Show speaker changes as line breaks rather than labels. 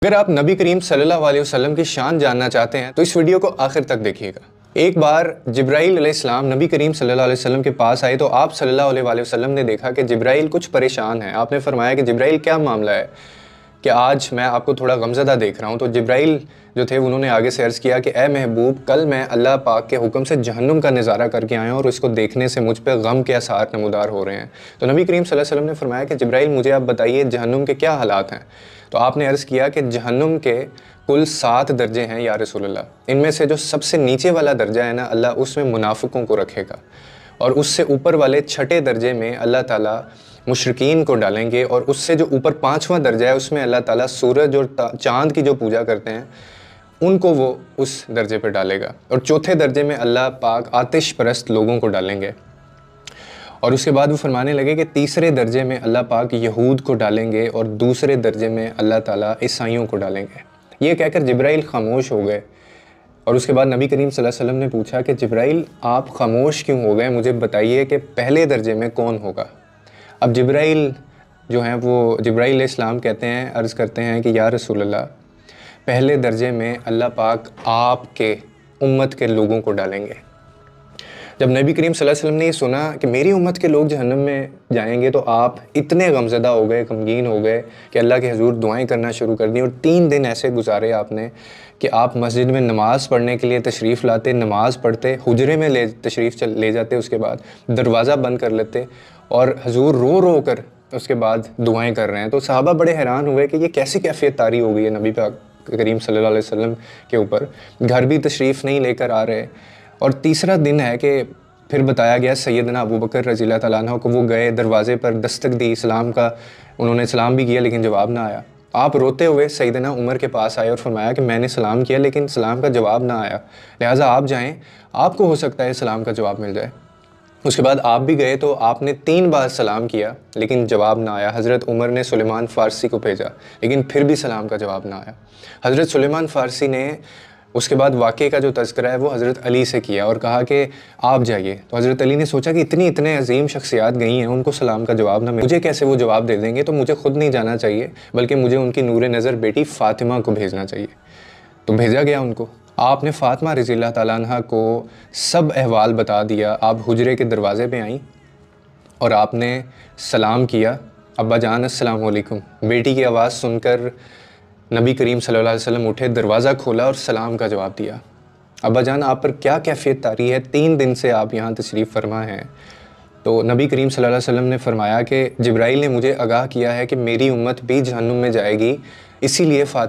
اگر آپ نبی کریم صلی اللہ علیہ وسلم کی شان جاننا چاہتے ہیں تو اس ویڈیو کو آخر تک دیکھیے گا۔ ایک بار جبرائیل علیہ السلام نبی کریم صلی اللہ علیہ وسلم کے پاس آئے تو آپ صلی اللہ علیہ وسلم نے دیکھا کہ جبرائیل کچھ پریشان ہیں۔ آپ نے فرمایا کہ جبرائیل کیا معاملہ ہے کہ آج میں آپ کو تھوڑا غمزدہ دیکھ رہا ہوں۔ تو جبرائیل جو تھے انہوں نے آگے سے عرض کیا کہ اے محبوب، کل میں اللہ پاک کے حکم سے جہنم کا نظارہ کر کے آیا ہوں اور اس کو دیکھنے سے مجھ پہ غم کے آثار نمودار ہو رہے ہیں۔ تو نبی کریم صلی اللہ علیہ وسلم نے فرمایا کہ جبرائیل مجھے آپ بتائیے جہنم کے کیا حالات ہیں؟ تو آپ نے عرض کیا کہ جہنم کے کل 7 درجے ہیں یا رسول اللہ۔ ان میں سے جو سب سے نیچے والا درجہ ہے نا، اللہ اس میں منافقوں کو رکھے گا، اور اس سے اوپر والے 6 درجے میں اللہ تعالیٰ مشرکین کو ڈالیں گے، اور اس سے جو اوپر 5واں درجہ ہے اس میں اللہ تعالیٰ سورج اور چاند کی جو پوجا کرتے ہیں ان کو وہ اس درجے پہ ڈالے گا، اور 4تھے درجے میں اللہ پاک آتش پرست لوگوں کو ڈالیں گے۔ اور اس کے بعد وہ فرمانے لگے کہ 3رے درجے میں اللہ پاک یہود کو ڈالیں گے، اور 2سرے درجے میں اللہ تعالیٰ عیسائیوں کو ڈالیں گے۔ یہ کہہ کر جبرائیل خاموش ہو گئے، اور اس کے بعد نبی کریم صلی اللہ علیہ وسلم نے پوچھا کہ جبرائیل آپ خاموش کیوں ہو گئے؟ مجھے بتائیے کہ پہلے درجے میں کون ہوگا؟ اب جبرائیل جو ہیں وہ جبرائیل علیہ السلام کہتے ہیں، عرض کرتے ہیں کہ یا رسول اللہ، پہلے درجے میں اللہ پاک آپ کے امت کے لوگوں کو ڈالیں گے۔ جب نبی کریم صلی اللہ علیہ وسلم نے یہ سنا کہ میری امت کے لوگ جہنم میں جائیں گے تو آپ اتنے غمزدہ ہو گئے، غمگین ہو گئے کہ اللہ کے حضور دعائیں کرنا شروع کر دیں، اور 3 دن ایسے گزارے آپ نے کہ آپ مسجد میں نماز پڑھنے کے لیے تشریف لاتے، نماز پڑھتے، حجرے میں تشریف لے جاتے، اس کے بعد دروازہ بند کر لیتے، اور حضور رو رو کر اس کے بعد دعائیں کر رہے ہیں۔ تو صحابہ بڑے حیران ہوئے کہ یہ کیسی کیفیت طاری ہو گئی ہے نبی پاک کریم صلی اللہ علیہ وسلم کے اوپر، گھر بھی تشریف نہیں لے کر آ رہے۔ اور تیسرا دن ہے کہ پھر بتایا گیا سیدنا ابو بکر رضی اللہ تعالیٰ عنہ کو، وہ گئے دروازے پر دستک دی، اسلام کا انہوں نے سلام بھی کیا لیکن جواب نہ آیا۔ آپ روتے ہوئے سیدنا عمر کے پاس آئے اور فرمایا کہ میں نے سلام کیا لیکن سلام کا جواب نہ آیا، لہٰذا آپ جائیں، آپ کو ہو سکتا ہے سلام کا جواب مل جائے۔ اس کے بعد آپ بھی گئے تو آپ نے 3 بار سلام کیا لیکن جواب نہ آیا۔ حضرت عمر نے سلیمان فارسی کو بھیجا لیکن پھر بھی سلام کا جواب نہ آیا۔ حضرت سلیمان فارسی نے اس کے بعد واقعے کا جو تذکرہ ہے وہ حضرت علی سے کیا اور کہا کہ آپ جائیے۔ تو حضرت علی نے سوچا کہ اتنے عظیم شخصیات گئی ہیں، ان کو سلام کا جواب نہ ملے، مجھے کیسے وہ جواب دے دیں گے؟ تو مجھے خود نہیں جانا چاہیے بلکہ مجھے ان کی نور نظر بیٹی فاطمہ کو بھیجنا چاہیے۔ تو بھیجا گیا ان کو۔ آپ نے فاطمہ رضی اللہ تعالیٰ عنہ کو سب احوال بتا دیا۔ آپ حجرے کے دروازے پہ آئیں اور آپ نے سلام کیا، ابا جان السلام علیکم۔ بیٹی کی آواز سن کر نبی کریم صلی اللہ علیہ وسلم اٹھے، دروازہ کھولا اور سلام کا جواب دیا۔ ابا جان آپ پر کیا کیفیت طاری ہے؟ 3 دن سے آپ یہاں تشریف فرما ہیں۔ تو نبی کریم صلی اللہ علیہ وسلم نے فرمایا کہ جبرائیل نے مجھے آگاہ کیا ہے کہ میری امت بھی جہنم میں جائے گی، اسی لیے فاطمہ